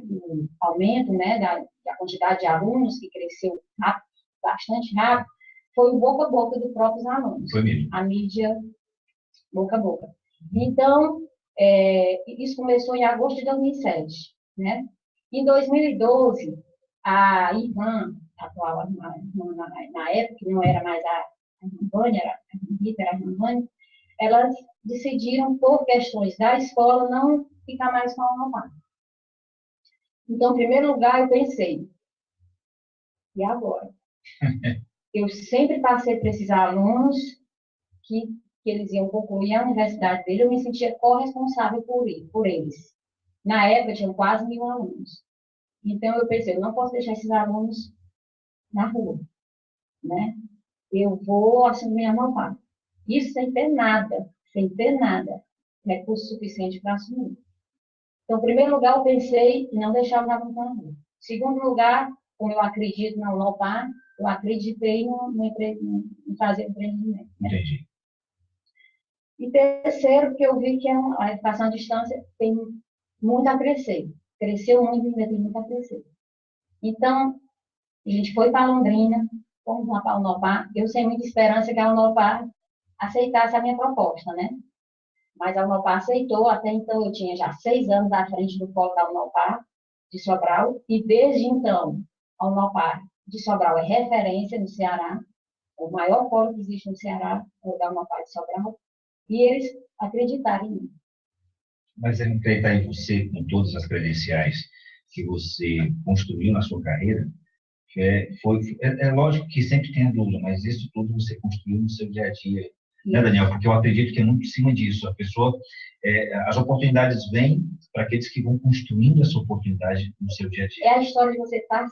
aumento, né, da quantidade de alunos, que cresceu bastante rápido, foi o boca a boca dos próprios alunos. Foi mesmo. A mídia boca a boca. Então, isso começou em agosto de 2007, né? Em 2012, a Ivan, atual na época, que não era mais a Rambani, era a Rita, era a Rambani, elas decidiram, por questões da escola, não ficar mais com a Unopar. Então, em primeiro lugar, eu pensei, e agora? Eu sempre passei para esses alunos que eles iam concluir a universidade dele, eu me sentia corresponsável por eles. Na época, tinham quase 1.000 alunos. Então, eu pensei, eu não posso deixar esses alunos na rua, né? Eu vou assumir a Unopar. Isso sem ter nada, recurso suficiente para assumir. Então, em primeiro lugar, eu pensei em não deixar os alunos na rua. Em segundo lugar, como eu acredito na Unopar, eu acreditei em fazer empreendimento. Né? Entendi. E terceiro, porque eu vi que a educação à distância tem muito a crescer. Cresceu muito e ainda tem muito a crescer. Então, a gente foi para Londrina, fomos lá para a Unopar. Eu sem muita esperança que a Unopar aceitasse a minha proposta, né? Mas a Unopar aceitou. Até então, eu tinha já 6 anos à frente do polo da Unopar de Sobral. E desde então, a Unopar de Sobral é referência no Ceará. O maior polo que existe no Ceará é o da Unopar de Sobral. E eles acreditaram em mim. Mas acreditar em você, com todas as credenciais que você construiu na sua carreira, é lógico que sempre tem a dúvida, mas isso tudo você construiu no seu dia a dia, né, Daniel? Porque eu acredito que é muito em cima disso. A pessoa, as oportunidades vêm para aqueles que vão construindo essa oportunidade no seu dia a dia. É a história de você estar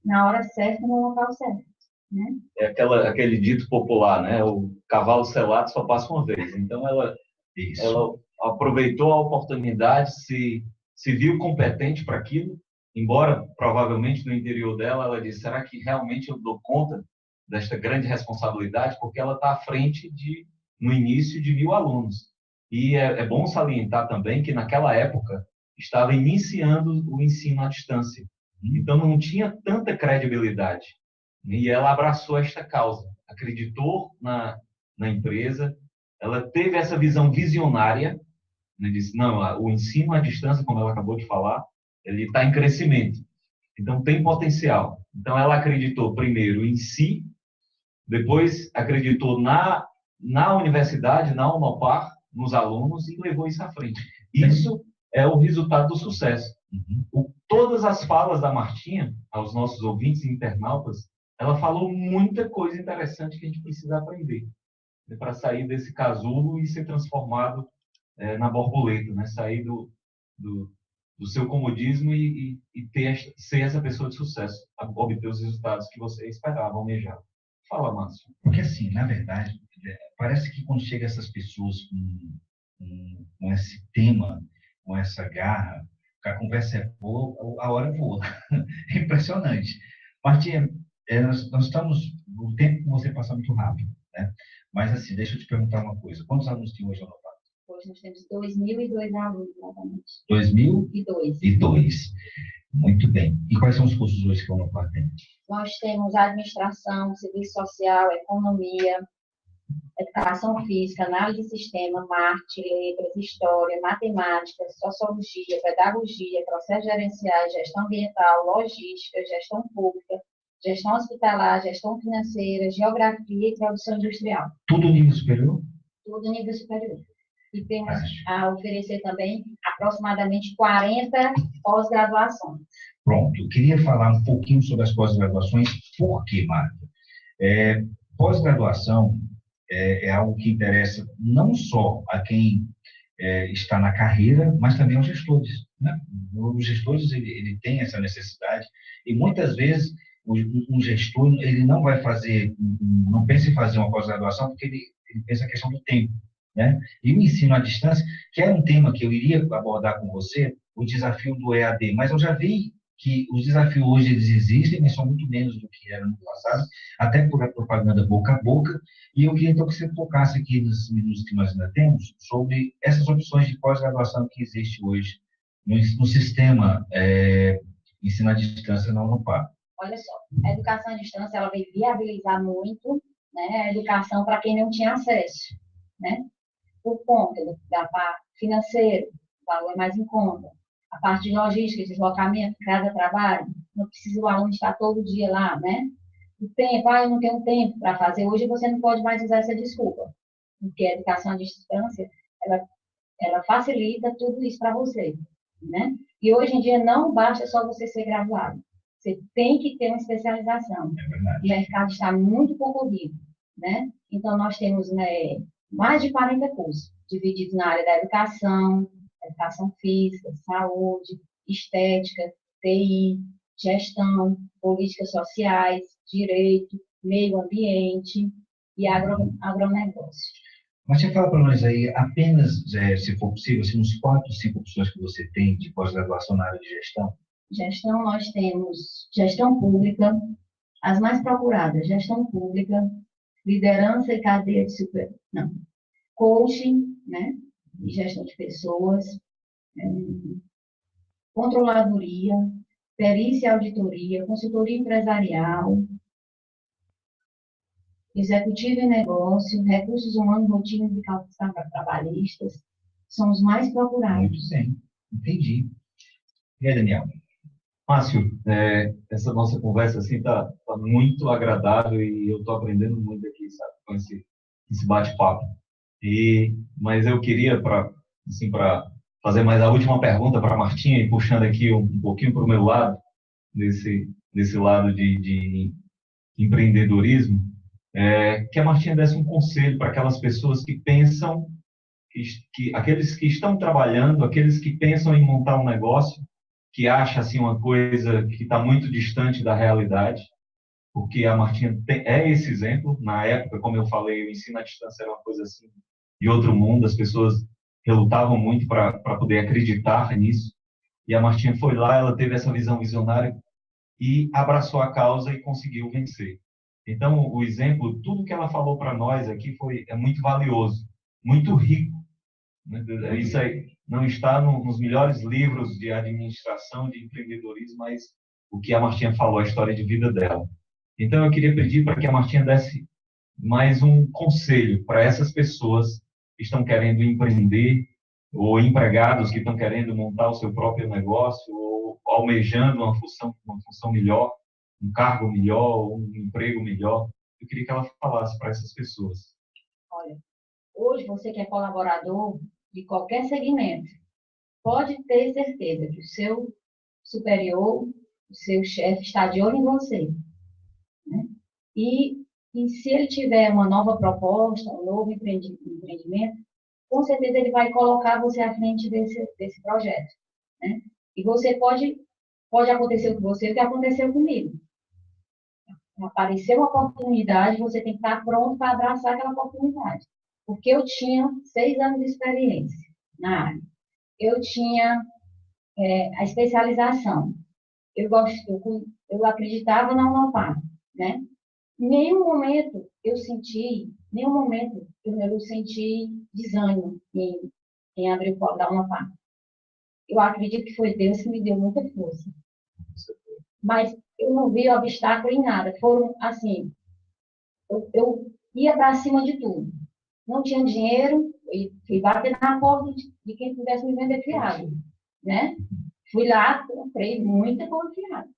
na hora certa, no local certo. Né? É aquele dito popular, né? O cavalo selado só passa uma vez. Então, ela aproveitou a oportunidade, se viu competente para aquilo, embora provavelmente no interior dela ela disse: será que realmente eu dou conta desta grande responsabilidade? Porque ela está à frente no início de 1.000 alunos. E é bom salientar também que naquela época estava iniciando o ensino à distância. Então não tinha tanta credibilidade. E ela abraçou esta causa, acreditou na empresa, ela teve essa visão visionária, né? Disse: não, o ensino à distância, como ela acabou de falar, ele está em crescimento, então tem potencial. Então ela acreditou primeiro em si, depois acreditou na universidade, na Unopar, nos alunos, e levou isso à frente. Isso é o resultado do sucesso. Uhum. Todas as falas da Martinha, aos nossos ouvintes e internautas, ela falou muita coisa interessante que a gente precisa aprender, né, para sair desse casulo e ser transformado na borboleta, né? Sair do seu comodismo ser essa pessoa de sucesso, obter os resultados que você esperava, almejava. Fala, Márcio. Porque, assim, na verdade, parece que quando chega essas pessoas com esse tema, com essa garra, a conversa é boa, a hora voa. É impressionante. Martinha, nós estamos... O tempo que você passa muito rápido, né? Mas, assim, deixa eu te perguntar uma coisa. Quantos alunos tem hoje, Unopar? Hoje nós temos 2.002 alunos, exatamente. 2002. Muito bem. E quais são os cursos hoje que a Unopar tem? Nós temos administração, serviço social, economia, educação física, análise de sistema, marketing, letras, história, matemática, sociologia, pedagogia, processos gerenciais, gestão ambiental, logística, gestão pública, gestão hospitalar, gestão financeira, geografia e produção industrial. Tudo nível superior? Tudo nível superior. E temos a oferecer também aproximadamente 40 pós-graduações. Pronto. Eu queria falar um pouquinho sobre as pós-graduações. Por quê, Marta? Pós-graduação é algo que interessa não só a quem está na carreira, mas também aos gestores, né? Os gestores, ele tem essa necessidade e muitas vezes um gestor, ele não vai fazer, não pensa em fazer uma pós-graduação porque ele pensa a questão do tempo, né? E o ensino à distância, que é um tema que eu iria abordar com você, o desafio do EAD, mas eu já vi que os desafios hoje eles existem, mas são muito menos do que eram no passado, até por a propaganda boca a boca, e eu queria então que você tocasse aqui nos minutos que nós ainda temos, sobre essas opções de pós-graduação que existe hoje no sistema ensino à distância na Unopar. Olha só, a educação à distância ela veio viabilizar muito, né, a educação para quem não tinha acesso, né? Por conta da parte financeira, o valor é mais em conta. A parte de logística, deslocamento, cada trabalho, não precisa o aluno estar todo dia lá, né? O tempo, eu não tenho tempo para fazer. Hoje você não pode mais usar essa desculpa, porque a educação à distância, ela facilita tudo isso para você, né? E hoje em dia não basta só você ser graduado. Você tem que ter uma especialização. E o mercado está muito concorrido, né? Então, nós temos, né, mais de 40 cursos, divididos na área da educação física, saúde, estética, TI, gestão, políticas sociais, direito, meio ambiente e agronegócio. Mas você fala para nós aí, apenas, se for possível, assim, uns 4, 5 opções que você tem de pós-graduação na área de gestão? Gestão, nós temos gestão pública, as mais procuradas, gestão pública, liderança e cadeia de coaching, né, e gestão de pessoas, controladoria, perícia e auditoria, consultoria empresarial, executivo e negócio, recursos humanos, rotinas e cálculos trabalhistas, são os mais procurados. Muito bem, entendi. E aí, Daniel? Márcio, essa nossa conversa assim tá muito agradável e eu estou aprendendo muito aqui, sabe, com esse bate-papo. Mas eu queria para fazer mais a última pergunta para a Martinha e puxando aqui um pouquinho para o meu lado desse lado de empreendedorismo, que a Martinha desse um conselho para aquelas pessoas que pensam que aqueles que estão trabalhando, aqueles que pensam em montar um negócio, que acha assim uma coisa que está muito distante da realidade, porque a Martinha é esse exemplo. Na época, como eu falei, o ensino à distância era uma coisa assim de outro mundo, as pessoas relutavam muito para poder acreditar nisso, e a Martinha foi lá, ela teve essa visão visionária e abraçou a causa e conseguiu vencer. Então, o exemplo, tudo que ela falou para nós aqui é muito valioso, muito rico. Isso aí não está nos melhores livros de administração, de empreendedorismo, mas o que a Martinha falou, a história de vida dela. Então, eu queria pedir para que a Martinha desse mais um conselho para essas pessoas que estão querendo empreender, ou empregados que estão querendo montar o seu próprio negócio, ou almejando uma função melhor, um cargo melhor, um emprego melhor. Eu queria que ela falasse para essas pessoas. Olha, hoje você que é colaborador de qualquer segmento, pode ter certeza que o seu superior, o seu chefe está de olho em você, né? E se ele tiver uma nova proposta, um novo empreendimento, com certeza ele vai colocar você à frente desse projeto, né? E você pode acontecer com você o que aconteceu comigo. Apareceu uma oportunidade, você tem que estar pronto para abraçar aquela oportunidade. Porque eu tinha 6 anos de experiência na área. Eu tinha a especialização. Eu acreditava na Unopar, né? Em nenhum momento eu senti desânimo em abrir o polo da Unopar. Eu acredito que foi Deus que me deu muita força. Mas eu não vi obstáculo em nada. Foram assim, eu ia para cima de tudo. Não tinha dinheiro, e fui bater na porta de quem pudesse me vender fiado, né? Fui lá, comprei muita coisa fiada.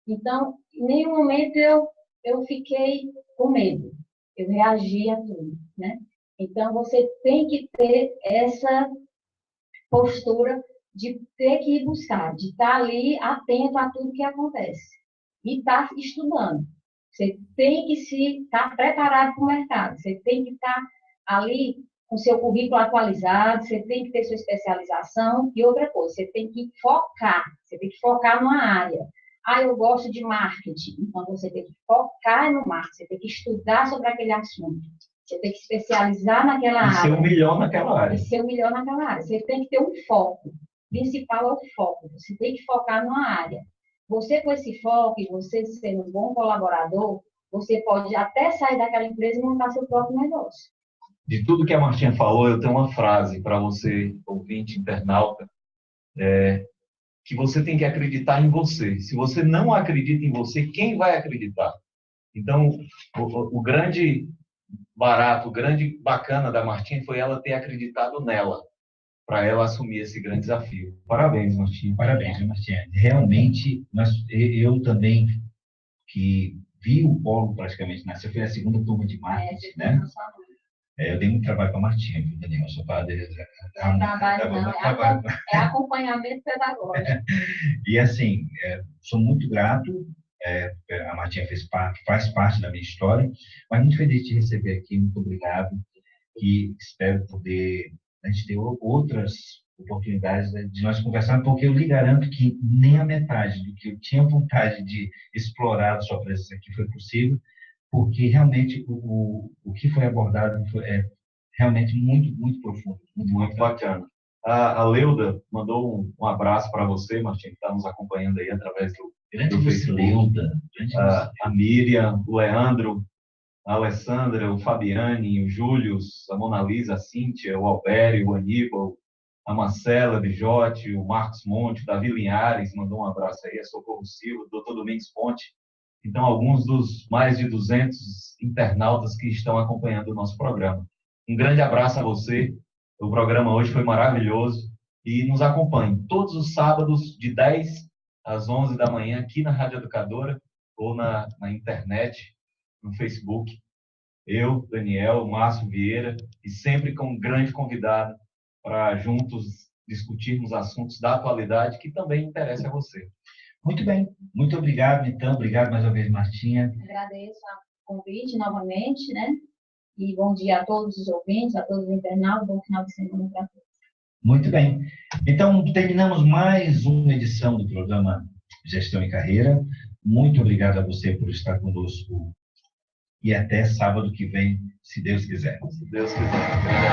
Então, em nenhum momento eu fiquei com medo. Eu reagi a tudo, né? Então, você tem que ter essa postura de ter que ir buscar, de estar ali atento a tudo que acontece. E estar estudando. Você tem que estar preparado para o mercado. Você tem que estar ali com seu currículo atualizado, você tem que ter sua especialização. E outra coisa, você tem que focar numa área. Eu gosto de marketing. Então, você tem que focar no marketing, você tem que estudar sobre aquele assunto. Você tem que especializar naquela área. E ser o melhor naquela área. Você tem que ter um foco. O principal é o foco. Você tem que focar numa área. Você, com esse foco, e você sendo um bom colaborador, você pode até sair daquela empresa e montar seu próprio negócio. De tudo que a Martinha falou, eu tenho uma frase para você, ouvinte, internauta, que você tem que acreditar em você. Se você não acredita em você, quem vai acreditar? Então, o grande barato, o grande bacana da Martinha foi ela ter acreditado nela, para ela assumir esse grande desafio. Parabéns, Martinha. Parabéns, Martinha. Realmente, eu também, que vi o polo praticamente nascer, foi a segunda turma de marketing, né? Eu dei muito trabalho para a Martinha, viu, Daniel? Só para é acompanhamento pedagógico. E assim, sou muito grato. A Martinha faz parte da minha história, mas muito feliz de te receber aqui. Muito obrigado. E espero poder a gente ter outras oportunidades de nós conversarmos, porque eu lhe garanto que nem a metade do que eu tinha vontade de explorar a sua presença aqui foi possível, porque realmente o que foi abordado é realmente muito, muito profundo. Muito bacana. A Leuda mandou um abraço para você, Martinho, que está nos acompanhando aí através do Facebook. Leuda. A Miriam, o Leandro, a Alessandra, o Fabiane, o Júlio, a Mona Lisa, a Cíntia, o Albério, o Aníbal, a Marcela, a Bijote, o Marcos Monte, o Davi Linhares, mandou um abraço aí, a Socorro Silva, o Dr. Domingos Ponte. Então, alguns dos mais de 200 internautas que estão acompanhando o nosso programa. Um grande abraço a você. O programa hoje foi maravilhoso. E nos acompanhe todos os sábados, de 10 às 11 da manhã, aqui na Rádio Educadora ou na internet, no Facebook. Eu, Daniel, Márcio Vieira, e sempre com um grande convidado para juntos discutirmos assuntos da atualidade que também interessa a você. Muito bem, muito obrigado, então. Obrigado mais uma vez, Martinha. Agradeço o convite novamente, né? E bom dia a todos os ouvintes, a todos os internautas, bom final de semana para todos. Muito bem. Então, terminamos mais uma edição do programa Gestão e Carreira. Muito obrigado a você por estar conosco. E até sábado que vem, se Deus quiser. Se Deus quiser.